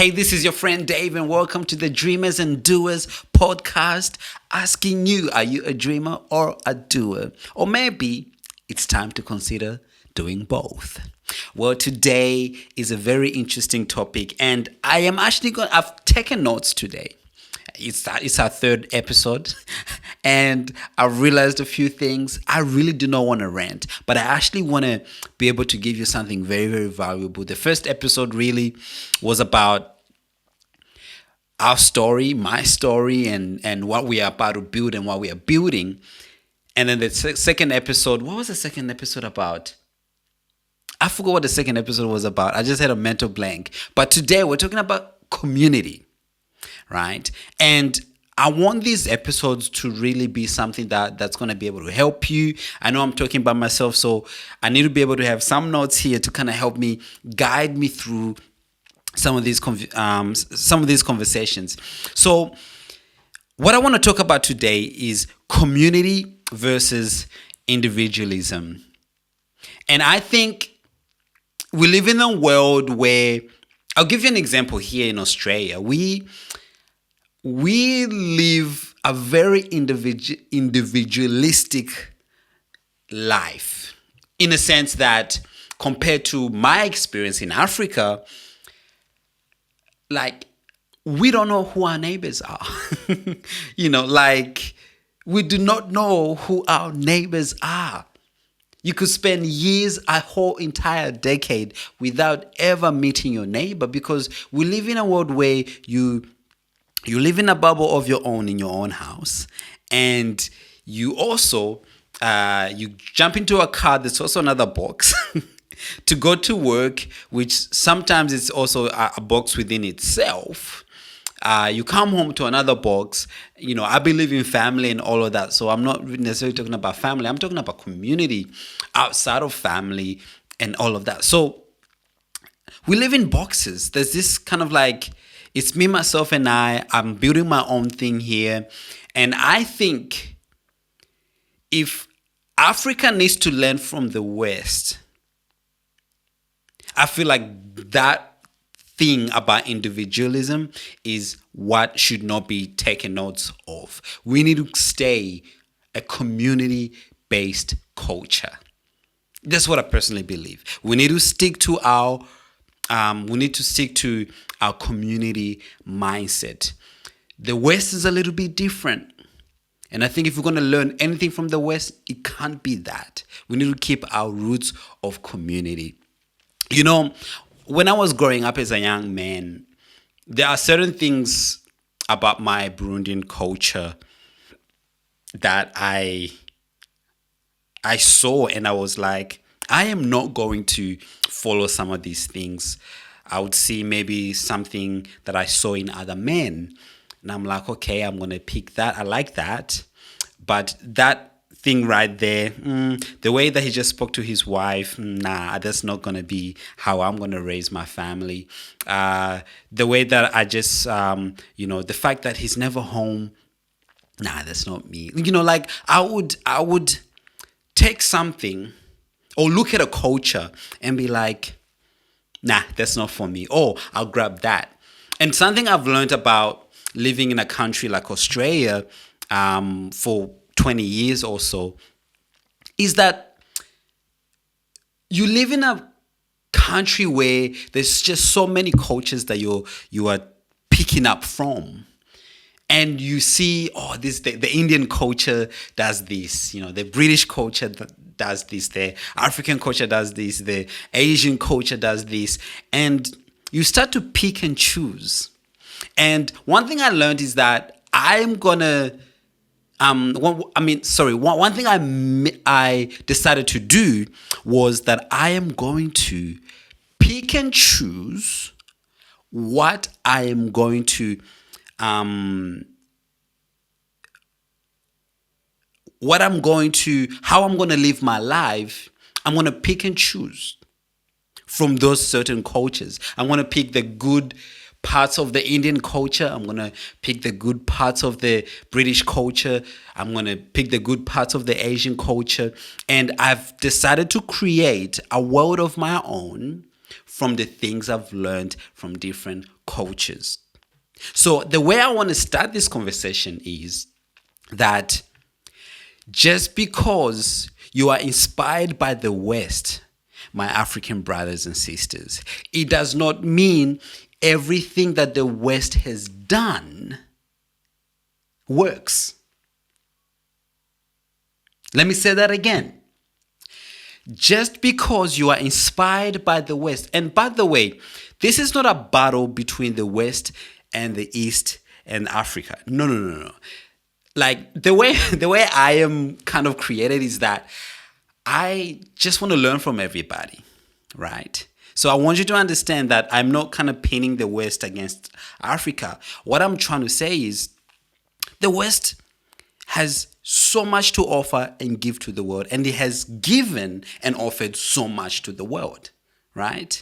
Hey, this is your friend Dave, and welcome to the Dreamers and Doers podcast. Asking you, are you a dreamer or a doer? Or maybe it's time to consider doing both. Well, today is a very interesting topic, and I've taken notes today. It's our third episode, and I realized a few things. I really do not want to rant, but I actually want to be able to give you something very, very valuable. The first episode really was about our story, my story, and what we are about to build and what we are building. And then the second episode, what was the second episode about? I forgot what the second episode was about. I just had a mental blank. But today we're talking about community, right? And I want these episodes to really be something that's going to be able to help you. I know I'm talking by myself, so I need to be able to have some notes here to kind of help me guide me through some of these conversations. So what I want to talk about today is community versus individualism. And I think we live in a world where, I'll give you an example here in Australia. We live a very individualistic life, in a sense that compared to my experience in Africa, like, we don't know who our neighbors are. We do not know who our neighbors are. You could spend years, a whole entire decade, without ever meeting your neighbor, because we live in a world where you live in a bubble of your own in your own house, and you also you jump into a car that's also another box to go to work, which sometimes it's also a box within itself. You come home to another box. I believe in family and all of that. So I'm not necessarily talking about family. I'm talking about community outside of family and all of that. So we live in boxes. There's this kind of like, it's me, myself, and I'm building my own thing here. And I think if Africa needs to learn from the West, I feel like that thing about individualism is what should not be taken notes of. We need to stay a community-based culture. That's what I personally believe. We need to stick to our community mindset. The West is a little bit different. And I think if we're going to learn anything from the West, it can't be that. We need to keep our roots of community. When I was growing up as a young man, there are certain things about my Burundian culture that I saw, and I was like, I am not going to follow some of these things. I would see maybe something that I saw in other men, and I'm like, okay, I'm going to pick that. I like that. But that thing right there, the way that he just spoke to his wife, nah, that's not going to be how I'm going to raise my family. The way that I just, the fact that he's never home, nah, that's not me. I would take something or look at a culture and be like, nah, that's not for me. Oh, I'll grab that. And something I've learned about living in a country like Australia for 20 years or so is that you live in a country where there's just so many cultures that you are picking up from. And you see, the Indian culture does this, the British culture does this, the African culture does this, the Asian culture does this. And you start to pick and choose. And one thing I learned is that one thing I decided to do was that I am going to pick and choose what I am going to, how I'm going to live my life. I'm going to pick and choose from those certain cultures. I'm going to pick the good parts of the Indian culture. I'm going to pick the good parts of the British culture. I'm going to pick the good parts of the Asian culture. And I've decided to create a world of my own from the things I've learned from different cultures. So the way I want to start this conversation is that just because you are inspired by the West, my African brothers and sisters, it does not mean everything that the West has done works. Let me say that again. Just because you are inspired by the West, and by the way, this is not a battle between the West and the East and Africa. No. Like the way I am kind of created is that I just want to learn from everybody, right? So I want you to understand that I'm not kind of pinning the West against Africa. What I'm trying to say is the West has so much to offer and give to the world, and it has given and offered so much to the world, right?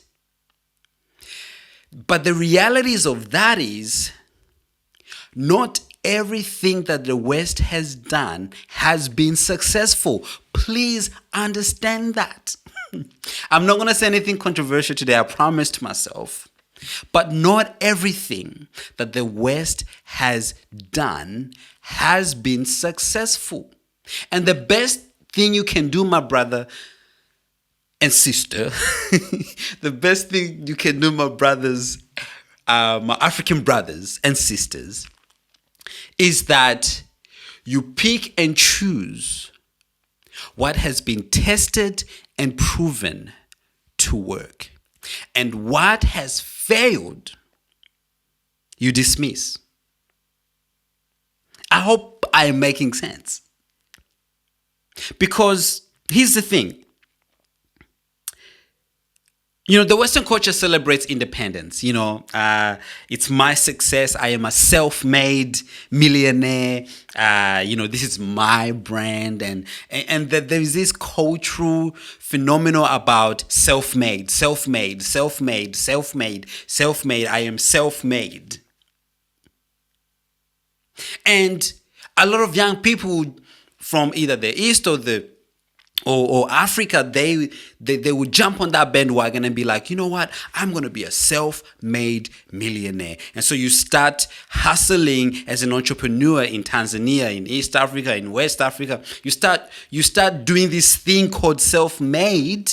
But the realities of that is not everything that the West has done has been successful. Please understand that. I'm not going to say anything controversial today, I promised myself. But not everything that the West has done has been successful. And the best thing you can do, my brother and sister, the best thing you can do, my brothers, my African brothers and sisters, is that you pick and choose what has been tested and proven to work. And what has failed, you dismiss. I hope I am making sense. Because here's the thing. The Western culture celebrates independence. It's my success. I am a self-made millionaire. This is my brand. And that there is this cultural phenomenon about self-made. I am self-made. And a lot of young people from either the East or Africa, they would jump on that bandwagon and be like, you know what? I'm going to be a self-made millionaire. And so you start hustling as an entrepreneur in Tanzania, in East Africa, in West Africa. You start doing this thing called self-made.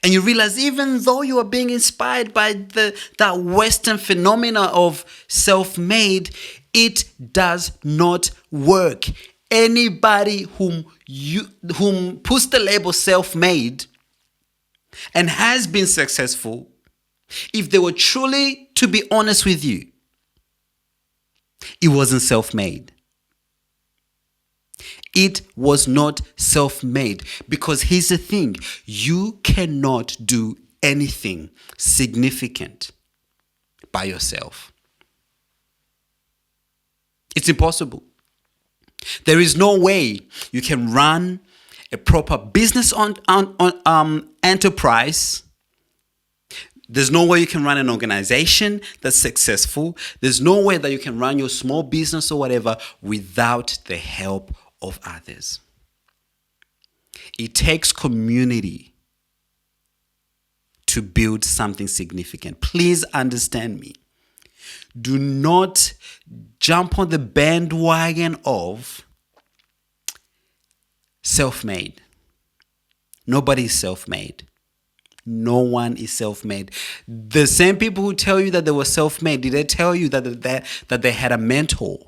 And you realize even though you are being inspired by that Western phenomena of self-made, it does not work. Anybody whom puts the label self-made and has been successful, if they were truly to be honest with you, it wasn't self-made. It was not self-made, because here's the thing, you cannot do anything significant by yourself. It's impossible. There is no way you can run a proper business enterprise. There's no way you can run an organization that's successful. There's no way that you can run your small business or whatever without the help of others. It takes community to build something significant. Please understand me. Do not jump on the bandwagon of self-made. Nobody is self-made. No one is self-made. The same people who tell you that they were self-made, did they tell you that they had a mentor?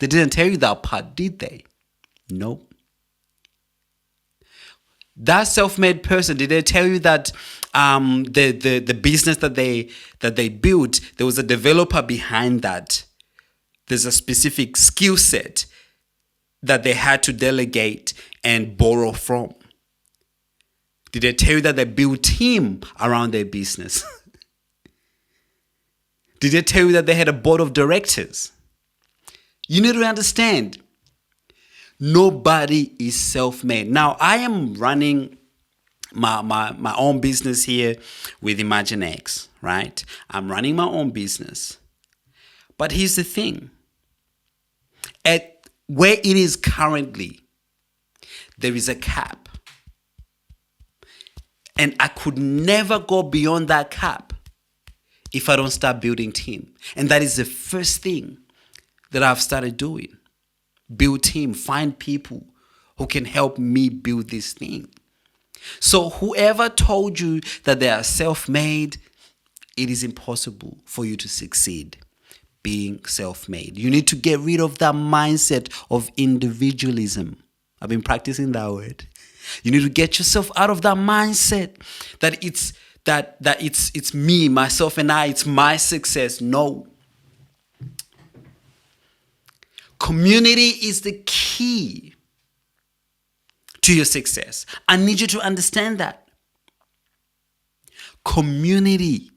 They didn't tell you that part, did they? Nope. That self-made person, did they tell you that the business that they built, there was a developer behind that? There's a specific skill set that they had to delegate and borrow from. Did they tell you that they built a team around their business? Did they tell you that they had a board of directors? You need to understand, nobody is self-made. Now, I am running my own business here with ImagineX, right? I'm running my own business. But here's the thing. At where it is currently, there is a cap. And I could never go beyond that cap if I don't start building team. And that is the first thing that I've started doing. Build team, find people who can help me build this thing. So whoever told you that they are self-made, it is impossible for you to succeed being self-made. You need to get rid of that mindset of individualism. I've been practicing that word. You need to get yourself out of that mindset that it's me, myself, and I. It's my success. No. Community is the key to your success. I need you to understand that. Community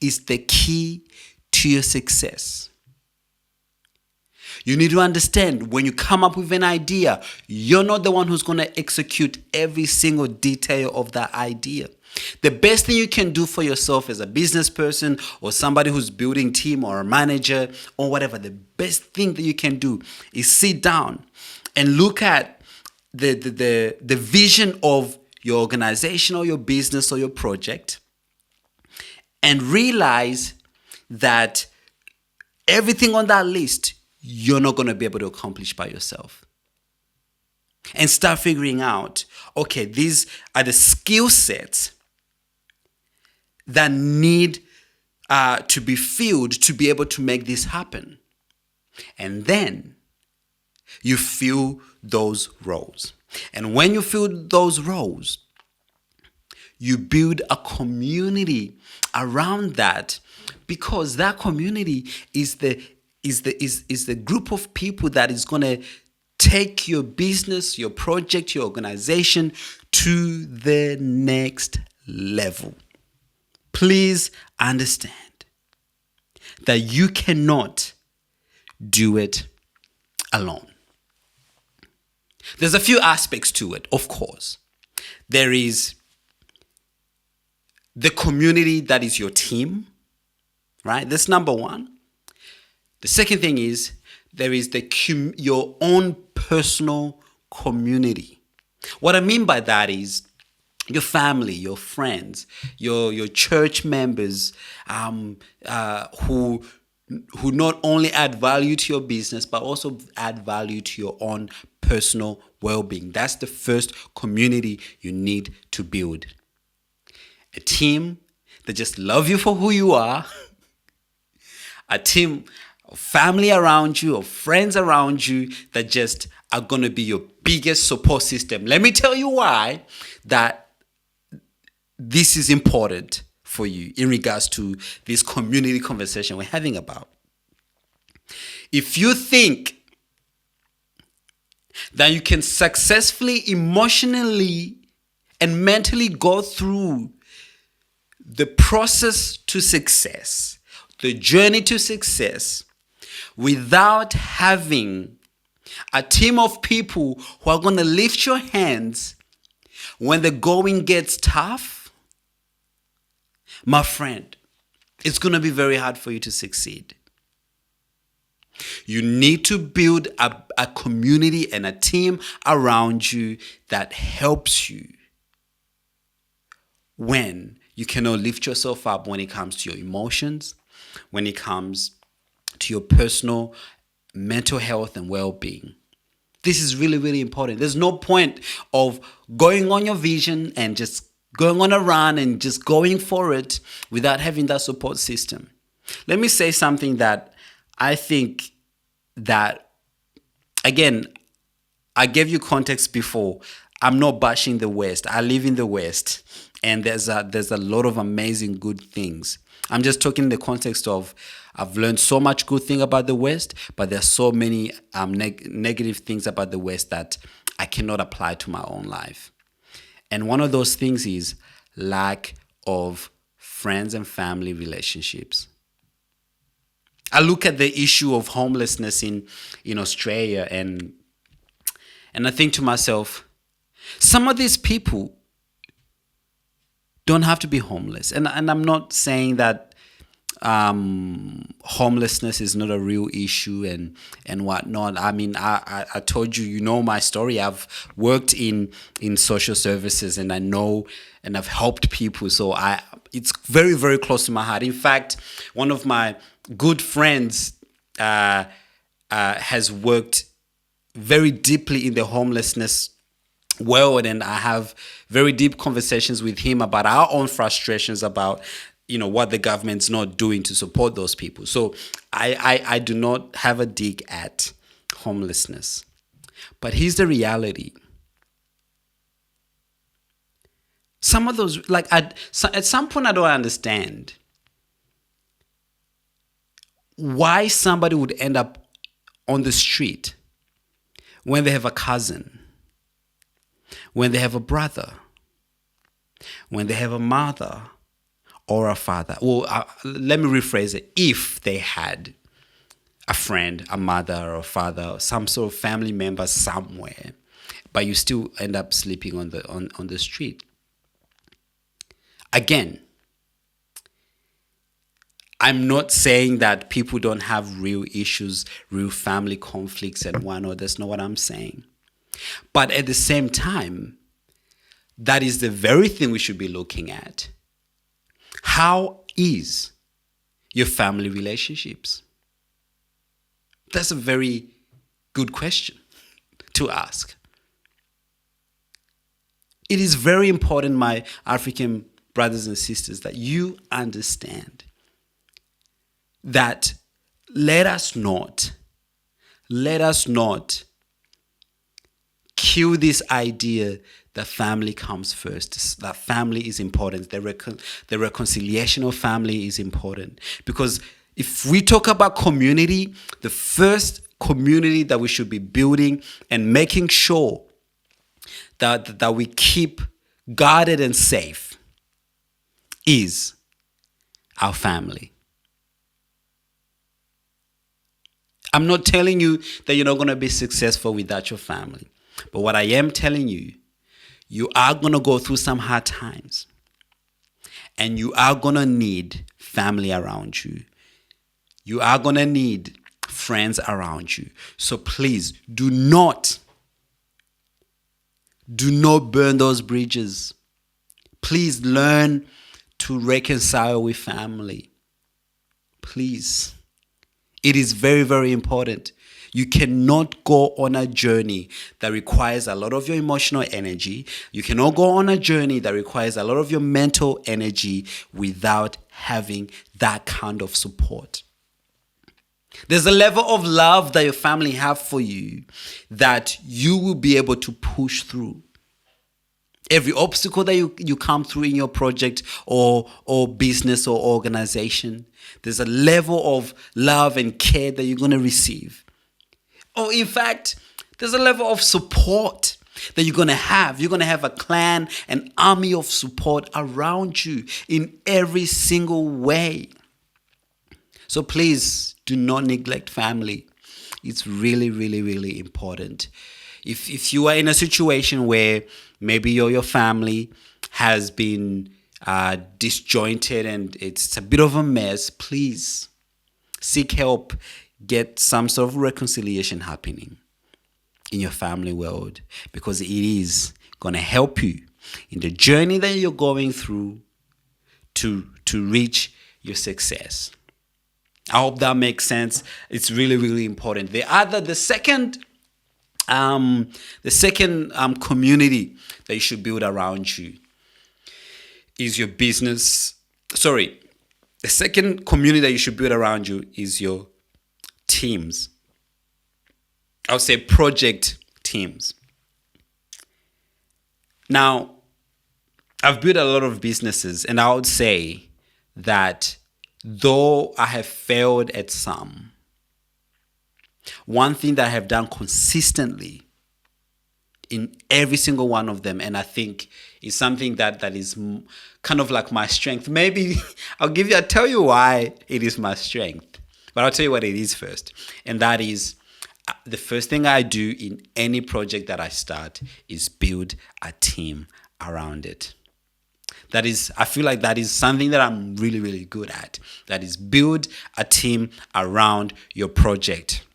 is the key to your success. You need to understand, when you come up with an idea, you're not the one who's going to execute every single detail of that idea. The best thing you can do for yourself as a business person or somebody who's building team or a manager or whatever, the best thing that you can do is sit down and look at the vision of your organization or your business or your project and realize that everything on that list you're not going to be able to accomplish by yourself. And start figuring out, okay, these are the skill sets that need to be filled to be able to make this happen. And then you fill those roles. And when you fill those roles, you build a community around that, because that community is the group of people that is going to take your business, your project, your organization to the next level. Please understand that you cannot do it alone. There's a few aspects to it, of course. There is the community that is your team, right? That's number one. The second thing is there is your own personal community. What I mean by that is your family, your friends, your church members who not only add value to your business, but also add value to your own personal well-being. That's the first community you need to build. A team that just love you for who you are. A team of family around you, of friends around you that just are going to be your biggest support system. Let me tell you why that this is important for you in regards to this community conversation we're having about. If you think that you can successfully, emotionally, and mentally go through the process to success, the journey to success, without having a team of people who are going to lift your hands when the going gets tough, my friend, it's going to be very hard for you to succeed. You need to build a community and a team around you that helps you when you cannot lift yourself up when it comes to your emotions, when it comes to your personal mental health and well-being. This is really, really important. There's no point of going on your vision and just going on a run and just going for it without having that support system. Let me say something that I think that, again, I gave you context before. I'm not bashing the West. I live in the West, and there's a lot of amazing good things. I'm just talking in the context of I've learned so much good thing about the West, but there's so many negative things about the West that I cannot apply to my own life. And one of those things is lack of friends and family relationships. I look at the issue of homelessness in Australia and I think to myself, some of these people don't have to be homeless. And I'm not saying that homelessness is not a real issue and whatnot. I mean, I told you, you know my story. I've worked in social services, and I know, and I've helped people. So it's very, very close to my heart. In fact, one of my good friends has worked very deeply in the homelessness world, and I have very deep conversations with him about our own frustrations about what the government's not doing to support those people. So I do not have a dig at homelessness, but here's the reality. Some of those, at some point, I don't understand why somebody would end up on the street when they have a cousin, when they have a brother, when they have a mother or a father. Well, let me rephrase it. If they had a friend, a mother or a father, or some sort of family member somewhere, but you still end up sleeping on the street. Again, I'm not saying that people don't have real issues, real family conflicts and whatnot. That's not what I'm saying. But at the same time, that is the very thing we should be looking at. How is your family relationships? That's a very good question to ask. It is very important, my African brothers and sisters, that you understand that let us not kill this idea that family comes first, that family is important, the reconciliation of family is important. Because if we talk about community, the first community that we should be building and making sure that we keep guarded and safe is our family. I'm not telling you that you're not going to be successful without your family. But what I am telling you, you are going to go through some hard times. And you are going to need family around you. You are going to need friends around you. So please do not burn those bridges. Please learn to reconcile with family. Please. It is very, very important. You cannot go on a journey that requires a lot of your emotional energy. You cannot go on a journey that requires a lot of your mental energy without having that kind of support. There's a level of love that your family have for you that you will be able to push through. Every obstacle that you come through in your project or business or organization, there's a level of love and care that you're going to receive. Or in fact, there's a level of support that you're going to have. You're going to have a clan, an army of support around you in every single way. So please do not neglect family. It's really, really, really important. If you are in a situation where maybe your family has been disjointed and it's a bit of a mess, please seek help. Get some sort of reconciliation happening in your family world, because it is going to help you in the journey that you're going through to reach your success. I hope that makes sense. It's really, really important. The second community that you should build around you is your business. The second community that you should build around you is your teams. I'll say project teams. Now, I've built a lot of businesses, and I would say that though I have failed at some, one thing that I have done consistently in every single one of them, and I think is something that is kind of like my strength. Maybe I'll tell you why it is my strength. But I'll tell you what it is first. And that is, the first thing I do in any project that I start is build a team around it. I feel like that is something that I'm really, really good at. That is build a team around your project.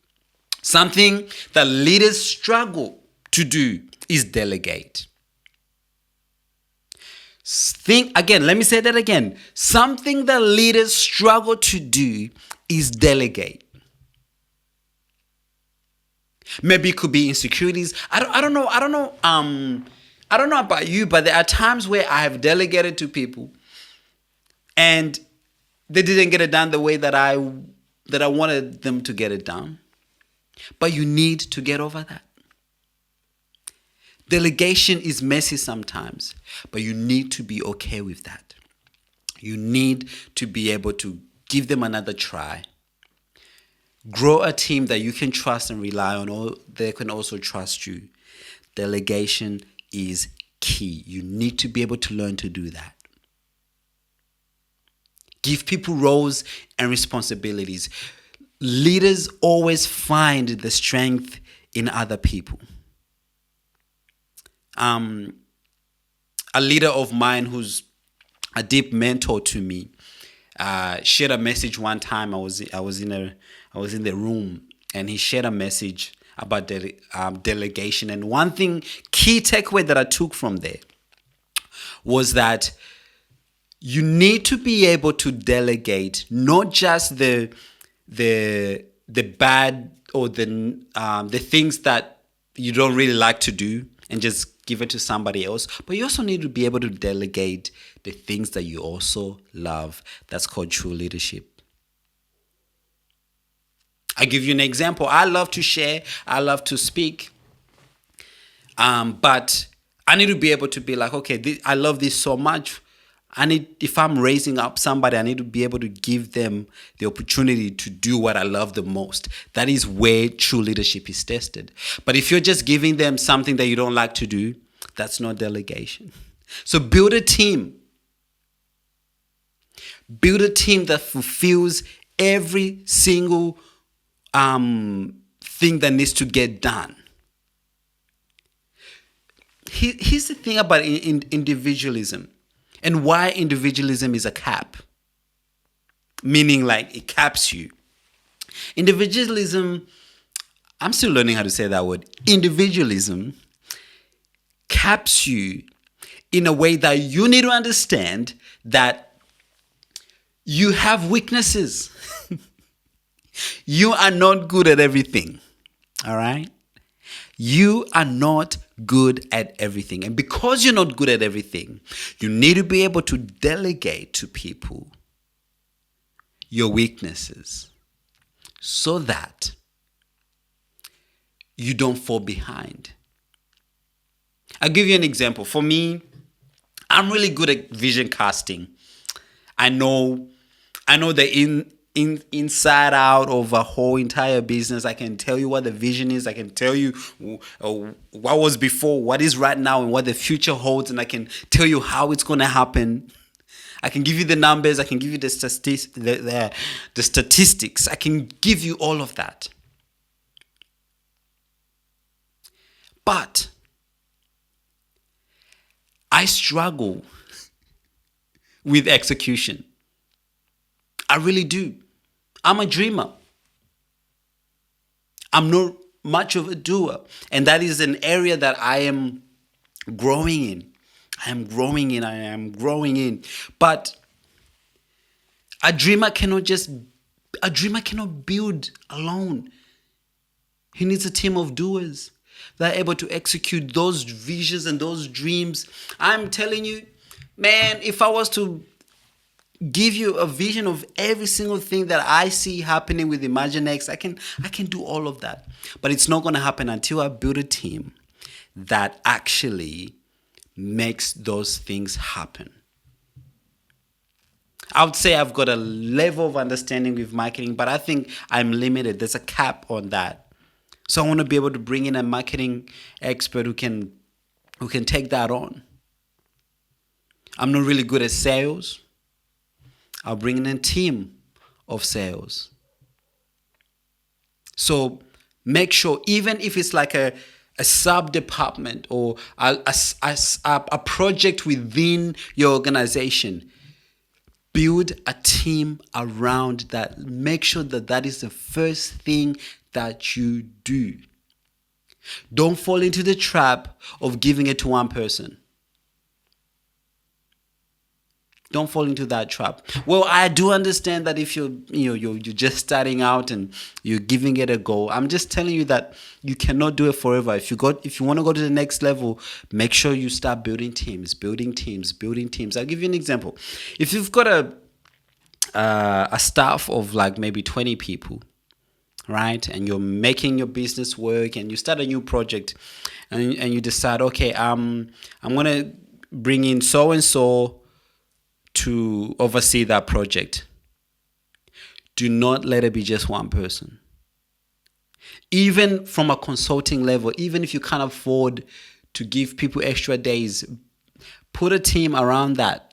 Something that leaders struggle to do is delegate. Let me say that again. Something that leaders struggle to do is delegate. Maybe it could be insecurities. I don't know. I don't know about you, but there are times where I have delegated to people and they didn't get it done the way that I wanted them to get it done. But you need to get over that. Delegation is messy sometimes, but you need to be okay with that. You need to be able to give them another try. Grow a team that you can trust and rely on, or they can also trust you. Delegation is key. You need to be able to learn to do that. Give people roles and responsibilities. Leaders always find the strength in other people. A leader of mine who's a deep mentor to me shared a message one time. I was in the room and he shared a message about delegation. And one key takeaway that I took from there was that you need to be able to delegate not just the bad or the things that you don't really like to do and just give it to somebody else, but you also need to be able to delegate the things that you also love. That's called true leadership. I give you an example. I love to share. I love to speak. But I need to be able to be like, okay, I love this so much. If I'm raising up somebody, I need to be able to give them the opportunity to do what I love the most. That is where true leadership is tested. But if you're just giving them something that you don't like to do, that's not delegation. So build a team. Build a team that fulfills every single thing that needs to get done. Here's the thing about individualism. And why individualism is a cap. Meaning like it caps you. Individualism, I'm still learning how to say that word. Individualism caps you in a way that you need to understand that you have weaknesses. You are not good at everything. All right? You are not good at everything. And because you're not good at everything, you need to be able to delegate to people your weaknesses so that you don't fall behind. I'll give you an example. For me, I'm really good at vision casting. I know the inside out of a whole entire business. I can tell you what the vision is. I can tell you what was before, what is right now, and what the future holds. And I can tell you how it's going to happen. I can give you the numbers. I can give you the statistics. I can give you all of that. But I struggle with execution. I really do. I'm a dreamer. I'm not much of a doer. And that is an area that I am growing in. I am growing in. But a dreamer cannot build alone. He needs a team of doers that are able to execute those visions and those dreams. I'm telling you, man, if I was to give you a vision of every single thing that I see happening with ImagineX, I can do all of that. But it's not going to happen until I build a team that actually makes those things happen. I would say I've got a level of understanding with marketing, but I think I'm limited. There's a cap on that. So I want to be able to bring in a marketing expert who can take that on. I'm not really good at sales. I'll bring in a team of sales. So make sure, even if it's like a a sub department or a project within your organization. Build a team around that. Make sure that that is the first thing that you do. Don't fall into the trap of giving it to one person. Don't fall into that trap. Well, I do understand that if you're just starting out and you're giving it a go. I'm just telling you that you cannot do it forever. If you want to go to the next level, make sure you start building teams. I'll give you an example. If you've got a staff of like maybe 20 people, right, and you're making your business work, and you start a new project, and you decide, okay, I'm gonna bring in so and so to oversee that project. Do not let it be just one person. Even from a consulting level, even if you can't afford to give people extra days, put a team around that.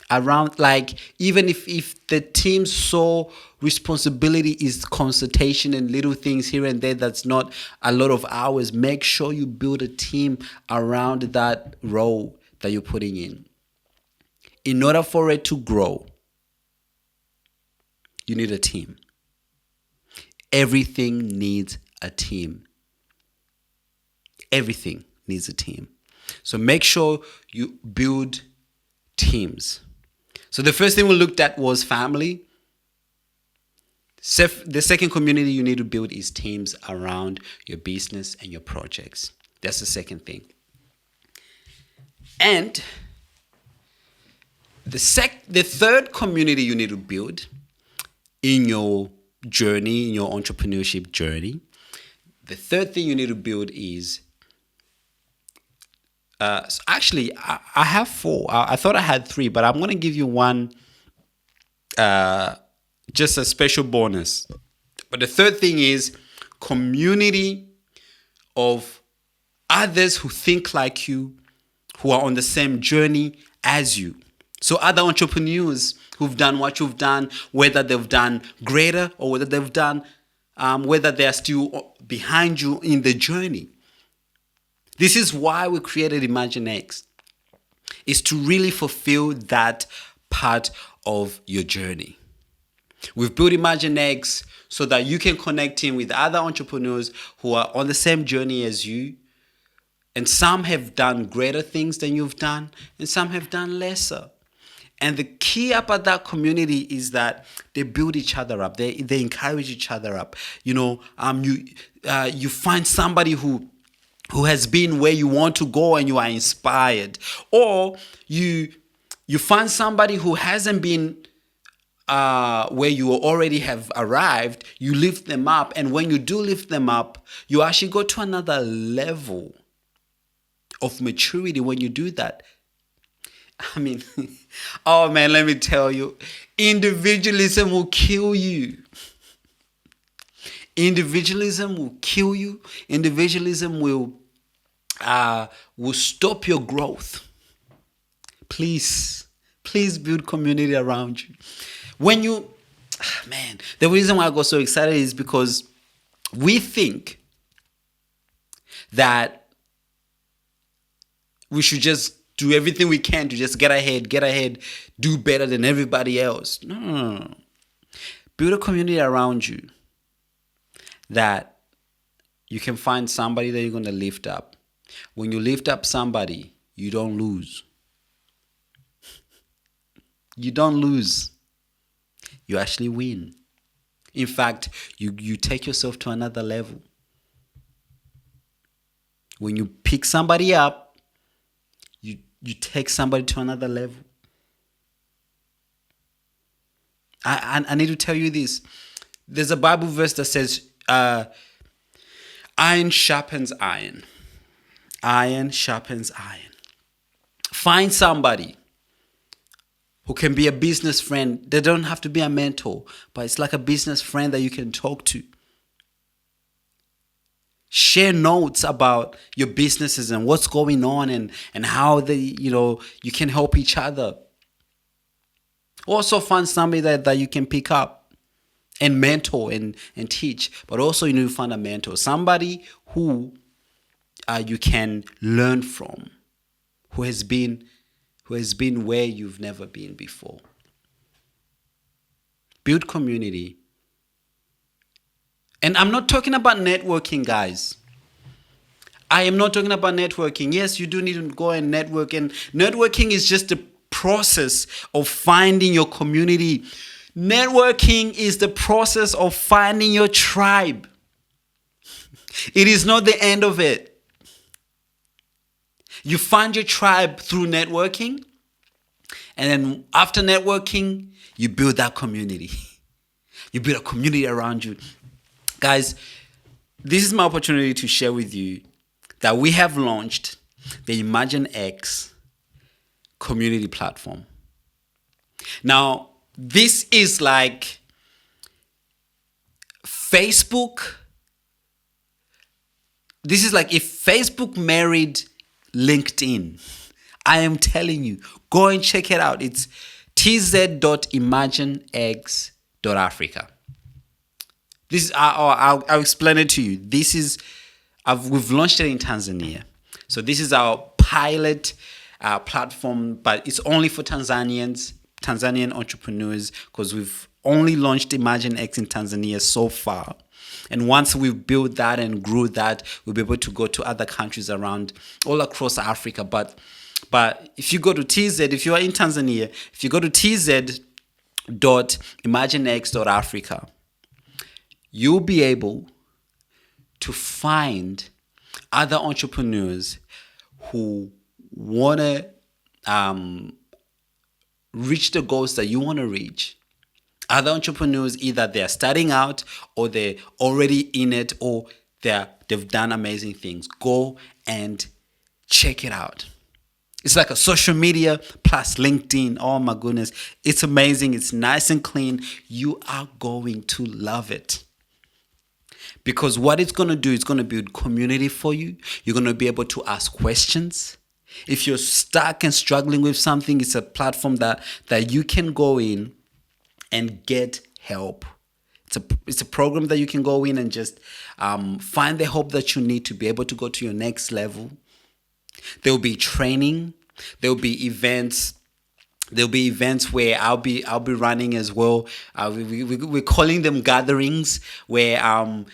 Around, like, even if the team's sole responsibility is consultation and little things here and there, that's not a lot of hours, make sure you build a team around that role that you're putting in order for it to grow. You need a team. Everything needs a team. Everything needs a team. So make sure you build teams. So the first thing we looked at was family. The second community you need to build is teams around your business and your projects. That's the second thing. And the third community you need to build in your journey, in your entrepreneurship journey, the third thing you need to build is, actually, I have four. I thought I had three, but I'm going to give you one, just a special bonus. But the third thing is community of others who think like you, who are on the same journey as you. So other entrepreneurs who've done what you've done, whether they've done greater or whether they've done, whether they are still behind you in the journey. This is why we created Imagine X, is to really fulfill that part of your journey. We've built Imagine X so that you can connect in with other entrepreneurs who are on the same journey as you. And some have done greater things than you've done, and some have done lesser. And the key about that community is that they build each other up. They encourage each other up. You find somebody who has been where you want to go and you are inspired. Or you find somebody who hasn't been where you already have arrived. You lift them up. And when you do lift them up, you actually go to another level of maturity when you do that. I mean, oh man, let me tell you, individualism will kill you. Individualism will kill you. Individualism will stop your growth. Please build community around you. The reason why I got so excited is because we think that we should just do everything we can to just get ahead, do better than everybody else. No. Build a community around you that you can find somebody that you're going to lift up. When you lift up somebody, you don't lose. You don't lose. You actually win. In fact, you take yourself to another level. When you pick somebody up, you take somebody to another level. I need to tell you this. There's a Bible verse that says, iron sharpens iron. Iron sharpens iron. Find somebody who can be a business friend. They don't have to be a mentor, but it's like a business friend that you can talk to. Share notes about your businesses and what's going on and how you can help each other. Also find somebody that you can pick up and mentor and teach. But also you need to find a mentor, somebody who you can learn from, who has been where you've never been before. Build community. And I'm not talking about networking, guys. I am not talking about networking. Yes, you do need to go and network. And networking is just the process of finding your community. Networking is the process of finding your tribe. It is not the end of it. You find your tribe through networking. And then after networking, you build that community. You build a community around you. Guys, this is my opportunity to share with you that we have launched the Imagine X community platform. Now, this is like Facebook. This is like if Facebook married LinkedIn. I am telling you, go and check it out. It's tz.imaginex.africa. This is, I'll explain it to you. We've launched it in Tanzania. So this is our pilot platform, but it's only for Tanzanian entrepreneurs, because we've only launched Imagine X in Tanzania so far. And once we've built that and grew that, we'll be able to go to other countries around, all across Africa. But if you go to if you are in Tanzania, if you go to tz.imaginex.africa, you'll be able to find other entrepreneurs who want to reach the goals that you want to reach. Other entrepreneurs, either they're starting out or they're already in it, or they've done amazing things. Go and check it out. It's like a social media plus LinkedIn. Oh my goodness. It's amazing. It's nice and clean. You are going to love it. Because what it's going to do, it's going to build community for you. You're going to be able to ask questions. If you're stuck and struggling with something, it's a platform that you can go in and get help. It's a program that you can go in and just find the help that you need to be able to go to your next level. There will be training. There will be events. There'll be events where I'll be running as well. We're calling them gatherings, where I'm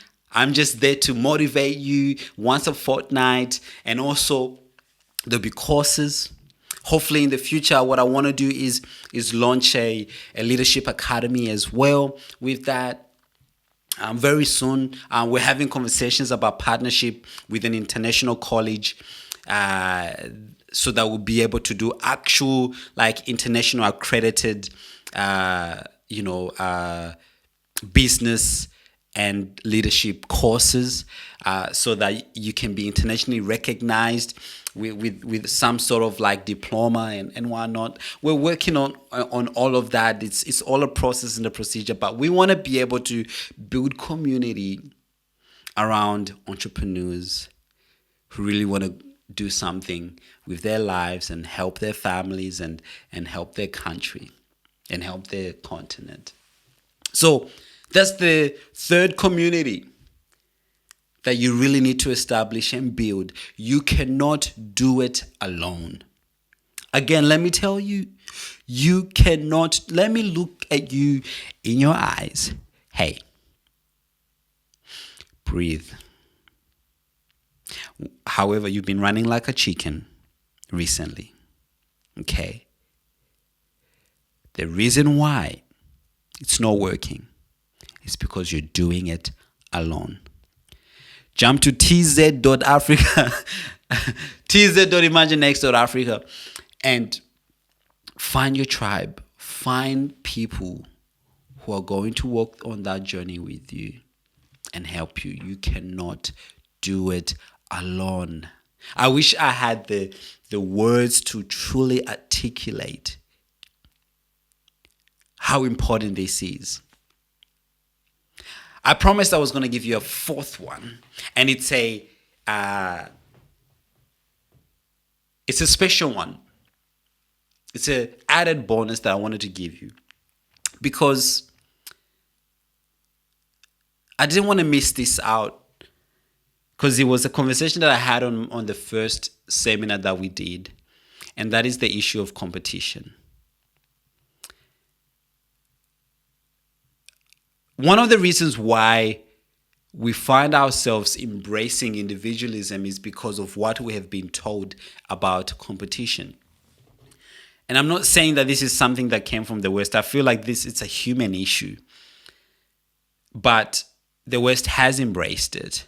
just there to motivate you once a fortnight. And also there'll be courses. Hopefully in the future, what I want to do is launch a leadership academy as well with that. Very soon, we're having conversations about partnership with an international college, so that we'll be able to do actual like international accredited, business and leadership courses, so that you can be internationally recognized with some sort of like diploma and whatnot. We're working on all of that. It's all a process and a procedure, but we want to be able to build community around entrepreneurs who really want to do something with their lives and help their families and help their country and help their continent. So that's the third community that you really need to establish and build. You cannot do it alone. Again, let me tell you, you cannot. Let me look at you in your eyes. Hey, breathe. However, you've been running like a chicken recently. Okay? The reason why it's not working is because you're doing it alone. Jump to tz.africa, tz.imaginex.africa, and find your tribe. Find people who are going to walk on that journey with you and help you. You cannot do it alone. I wish I had the words to truly articulate how important this is. I promised I was going to give you a fourth one, and it's a special one. It's an added bonus that I wanted to give you, because I didn't want to miss this out because it was a conversation that I had on the first seminar that we did, and that is the issue of competition. One of the reasons why we find ourselves embracing individualism is because of what we have been told about competition. And I'm not saying that this is something that came from the West. I feel like it's a human issue. But the West has embraced it.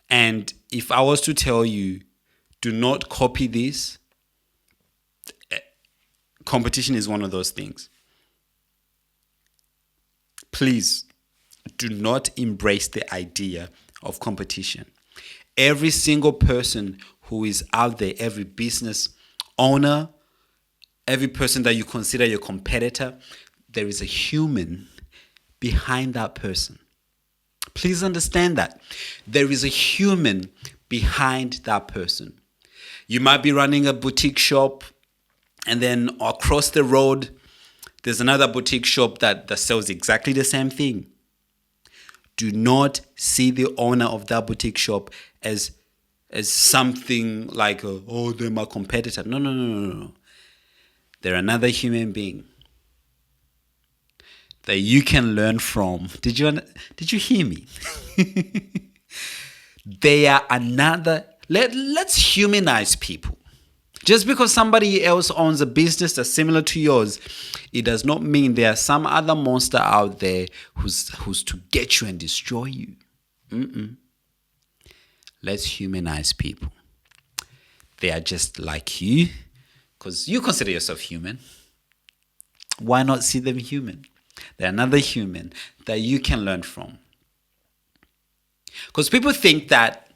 And if I was to tell you, do not copy this, competition is one of those things. Please do not embrace the idea of competition. Every single person who is out there, every business owner, every person that you consider your competitor, there is a human behind that person. Please understand that. There is a human behind that person. You might be running a boutique shop, and then across the road, there's another boutique shop that sells exactly the same thing. Do not see the owner of that boutique shop as something like, they're my competitor. No. They're another human being that you can learn from. Did you hear me? They are another. Let's humanize people. Just because somebody else owns a business that's similar to yours, it does not mean there are some other monster out there who's to get you and destroy you. Let's humanize people. They are just like you, because you consider yourself human. Why not see them human? They're another human that you can learn from. Because people think that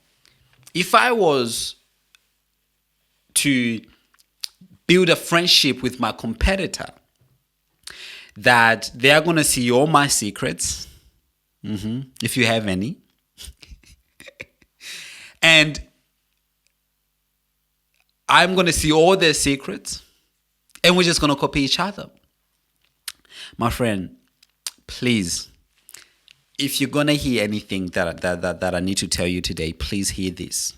if I was to build a friendship with my competitor, that they are going to see all my secrets, if you have any, and I'm going to see all their secrets, and we're just going to copy each other. My friend, please, if you're going to hear anything that I need to tell you today, please hear this.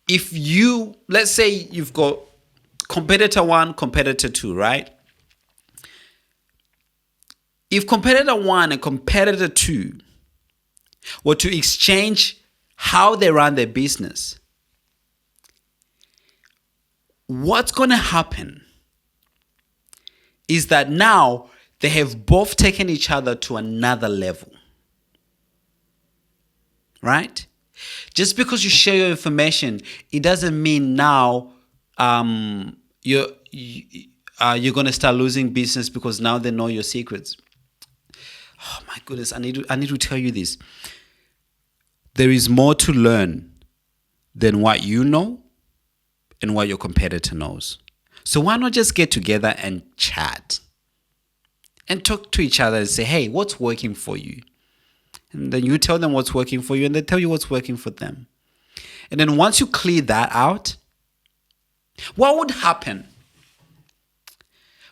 If let's say you've got competitor 1, competitor 2, right? If competitor 1 and competitor 2 were to exchange how they run their business, what's going to happen is that now they have both taken each other to another level. Right? Just because you share your information, it doesn't mean now you're going to start losing business because now they know your secrets. Oh my goodness, I need to tell you this. There is more to learn than what you know and what your competitor knows. So why not just get together and chat and talk to each other and say, hey, what's working for you? And then you tell them what's working for you, and they tell you what's working for them. And then once you clear that out, what would happen?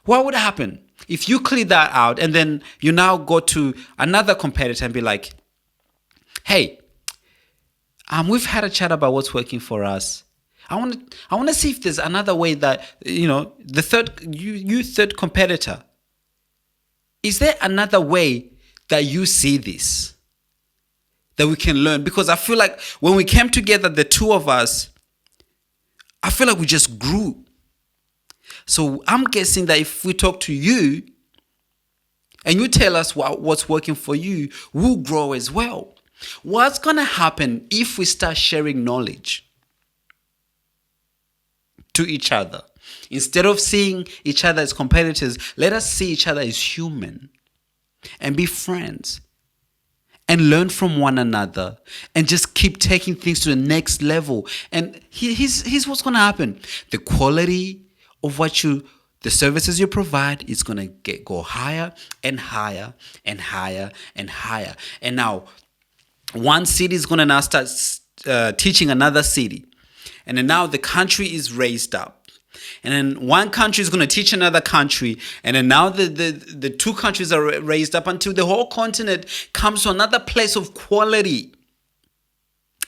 What would happen if you clear that out and then you now go to another competitor and be like, hey, we've had a chat about what's working for us. I want to see if there's another way that, the third competitor, is there another way that you see this that we can learn? Because I feel like when we came together, the two of us, I feel like we just grew. So I'm guessing that if we talk to you and you tell us what's working for you, we'll grow as well. What's going to happen if we start sharing knowledge to each other? Instead of seeing each other as competitors, let us see each other as human and be friends and learn from one another and just keep taking things to the next level. And here's what's going to happen. The quality of the services you provide is going to go higher and higher and higher and higher. And now one city is going to now start teaching another city. And then now the country is raised up. And then one country is going to teach another country. And then now the two countries are raised up until the whole continent comes to another place of quality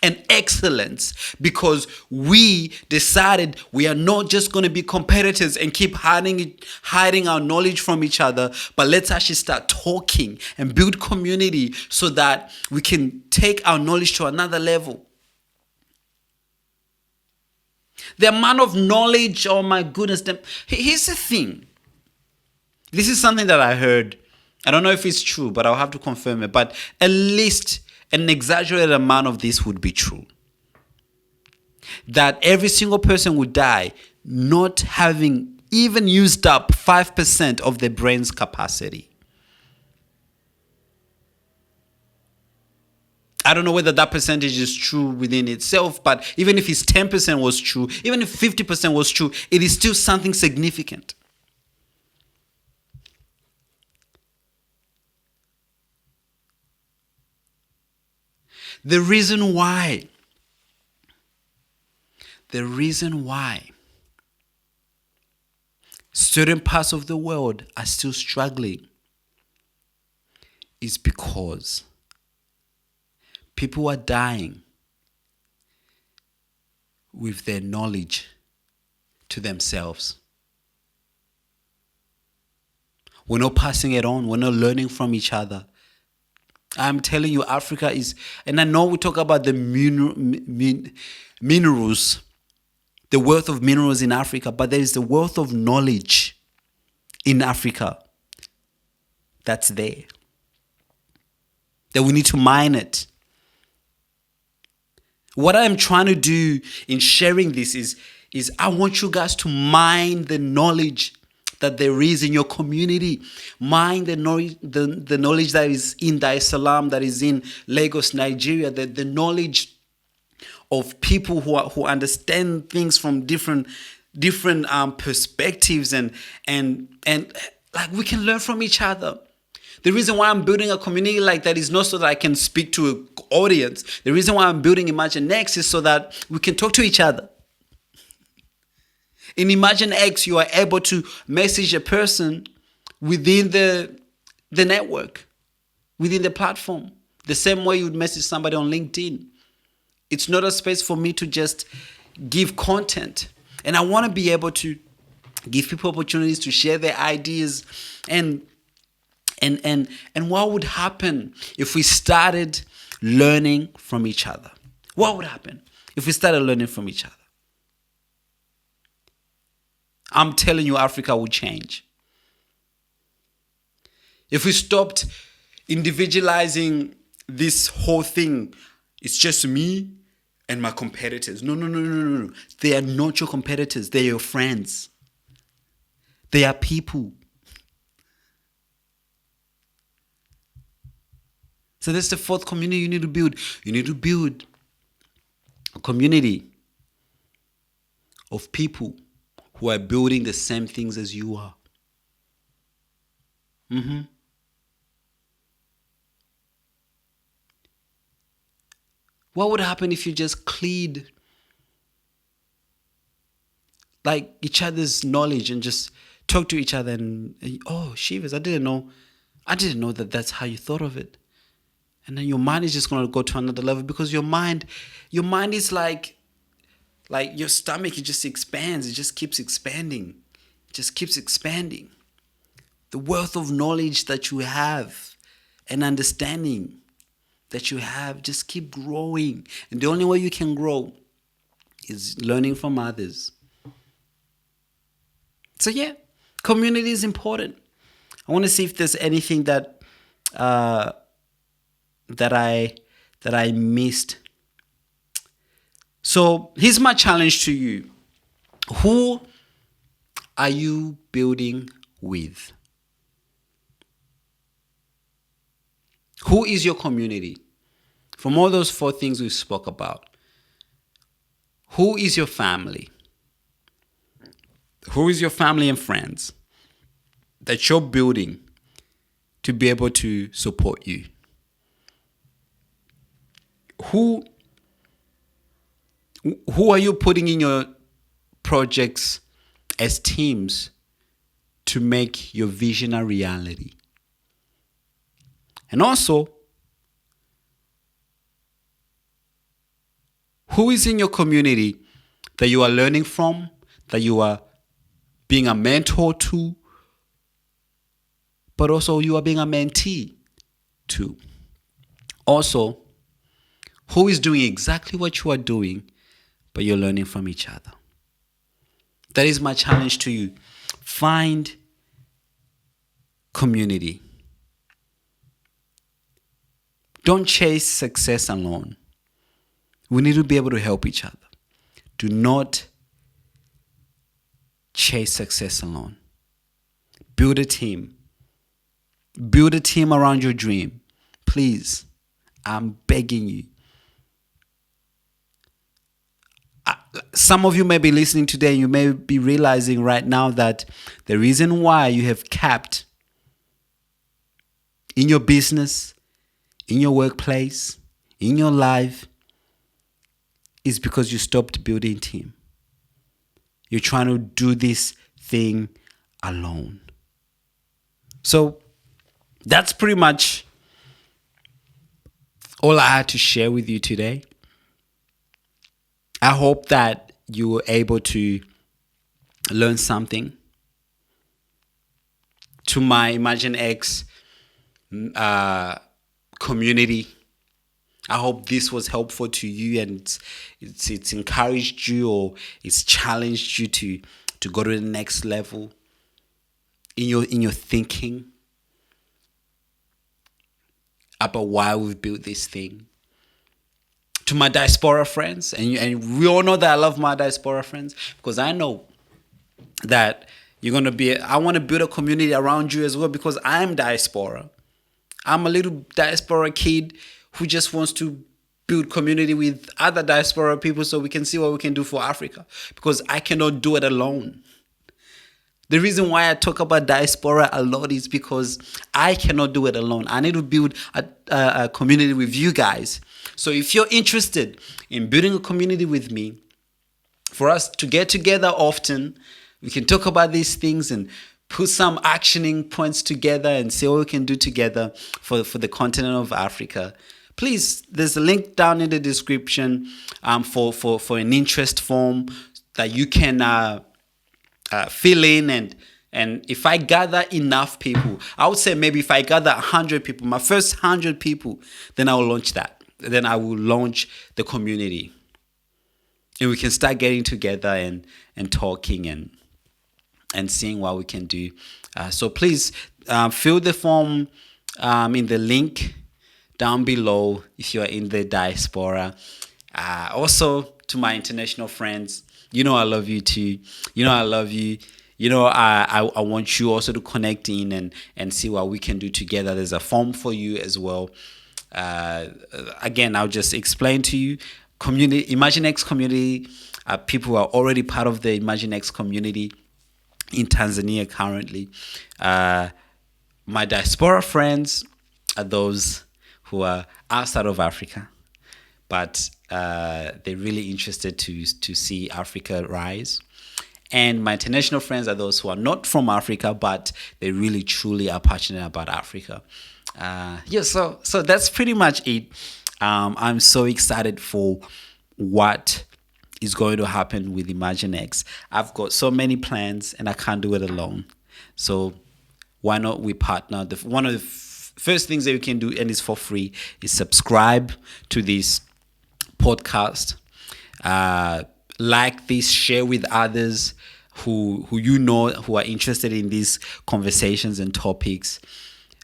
and excellence, because we decided we are not just going to be competitors and keep hiding our knowledge from each other, but let's actually start talking and build community so that we can take our knowledge to another level. The amount of knowledge, oh my goodness. Here's the thing. This is something that I heard. I don't know if it's true, but I'll have to confirm it. But at least an exaggerated amount of this would be true. That every single person would die not having even used up 5% of their brain's capacity. I don't know whether that percentage is true within itself, but even if it's 10% was true, even if 50% was true, it is still something significant. The reason why certain parts of the world are still struggling is because people are dying with their knowledge to themselves. We're not passing it on. We're not learning from each other. I'm telling you, Africa is, and I know we talk about the minerals, the wealth of minerals in Africa, but there is the wealth of knowledge in Africa that's there. That we need to mine it. What I'm trying to do in sharing this is I want you guys to mine the knowledge that there is in your community. Mine the knowledge that is in Dar es Salaam, that is in Lagos, Nigeria, the knowledge of people who understand things from different perspectives and like we can learn from each other. The reason why I'm building a community like that is not so that I can speak to an audience. The reason why I'm building Imagine Next is so that we can talk to each other. In Imagine X, you are able to message a person within the network, within the platform, the same way you would message somebody on LinkedIn. It's not a space for me to just give content. And I want to be able to give people opportunities to share their ideas and what would happen if we started learning from each other? What would happen if we started learning from each other? I'm telling you, Africa will change. If we stopped individualizing this whole thing, it's just me and my competitors. No. They are not your competitors. They're your friends. They are people. So that's the fourth community you need to build. You need to build a community of people who are building the same things as you are. What would happen if you just cleared like each other's knowledge and just talk to each other and oh, Shivas, I didn't know that that's how you thought of it. And then your mind is just going to go to another level because your mind is like your stomach, it just expands. It just keeps expanding. It just keeps expanding. The wealth of knowledge that you have and understanding that you have just keep growing. And the only way you can grow is learning from others. So yeah, community is important. I want to see if there's anything that I missed. So here's my challenge to you. Who are you building with? Who is your community? From all those four things we spoke about, who is your family? Who is your family and friends that you're building to be able to support you? Who are you putting in your projects as teams to make your vision a reality. And also, who is in your community that you are learning from, that you are being a mentor to, but also you are being a mentee to? Also, who is doing exactly what you are doing, but you're learning from each other? That is my challenge to you. Find community. Don't chase success alone. We need to be able to help each other. Do not chase success alone. Build a team. Build a team around your dream. Please, I'm begging you. Some of you may be listening today and you may be realizing right now that the reason why you have capped in your business, in your workplace, in your life, is because you stopped building team. You're trying to do this thing alone. So that's pretty much all I had to share with you today. I hope that you were able to learn something. To my Imagine X community, I hope this was helpful to you and it's encouraged you or it's challenged you to go to the next level in your thinking about why we've built this thing. To my diaspora friends, and we all know that I love my diaspora friends, because I know that you're going to be, I want to build a community around you as well, because I'm diaspora. I'm a little diaspora kid who just wants to build community with other diaspora people so we can see what we can do for Africa, because I cannot do it alone. The reason why I talk about diaspora a lot is because I cannot do it alone. I need to build a community with you guys. So if you're interested in building a community with me, for us to get together often, we can talk about these things and put some actioning points together and see what we can do together for the continent of Africa. Please, there's a link down in the description for an interest form that you can fill in, and if I gather enough people, I would say maybe if I gather 100 people, my first 100 people, then I will launch that. Then I will launch the community, and we can start getting together and talking and seeing what we can do. So please fill the form in the link down below if you are in the diaspora. Also, to my international friends, you know I love you too. You know I love you. You know I want you also to connect in and see what we can do together. There's a form for you as well. Again, I'll just explain to you. Community, Imagine X community, people who are already part of the Imagine X community in Tanzania currently. My diaspora friends are those who are outside of Africa, but they're really interested to see Africa rise. And my international friends are those who are not from Africa, but they really truly are passionate about Africa. So that's pretty much it. I'm so excited for what is going to happen with Imagine X. I've got so many plans and I can't do it alone. So why not we partner? One of the first things that you can do, and it's for free, is subscribe to this podcast. Like this, share with others who you know who are interested in these conversations and topics,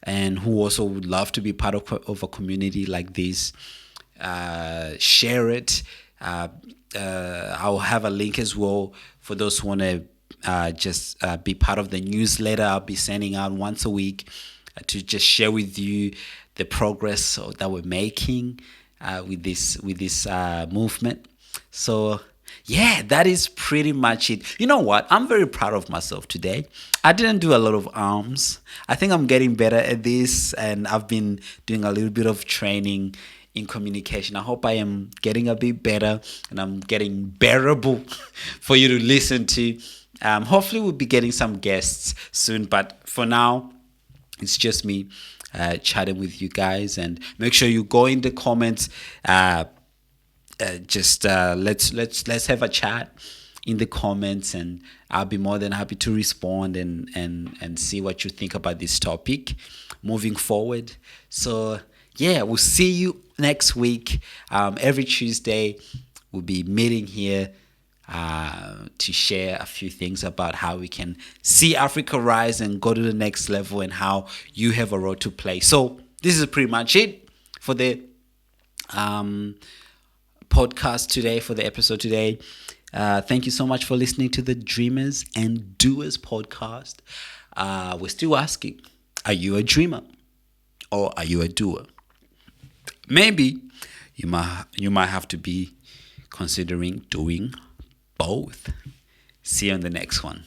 and who also would love to be part of a community like this. Share it. I'll have a link as well for those who want to just be part of the newsletter I'll be sending out once a week to just share with you the progress that we're making with this movement. So yeah, that is pretty much it. You know what? I'm very proud of myself today. I didn't do a lot of arms. I think I'm getting better at this, and I've been doing a little bit of training in communication. I hope I am getting a bit better and I'm getting bearable for you to listen to. Hopefully, we'll be getting some guests soon. But for now, it's just me chatting with you guys. And make sure you go in the comments. Let's have a chat in the comments, and I'll be more than happy to respond and see what you think about this topic moving forward. So yeah, we'll see you next week. Every Tuesday we'll be meeting here to share a few things about how we can see Africa rise and go to the next level, and how you have a role to play. So this is pretty much it for the podcast today, for the episode today. Thank you so much for listening to the Dreamers and Doers podcast. We're still asking, are you a dreamer or are you a doer? Maybe you might have to be considering doing both. See you on the next one.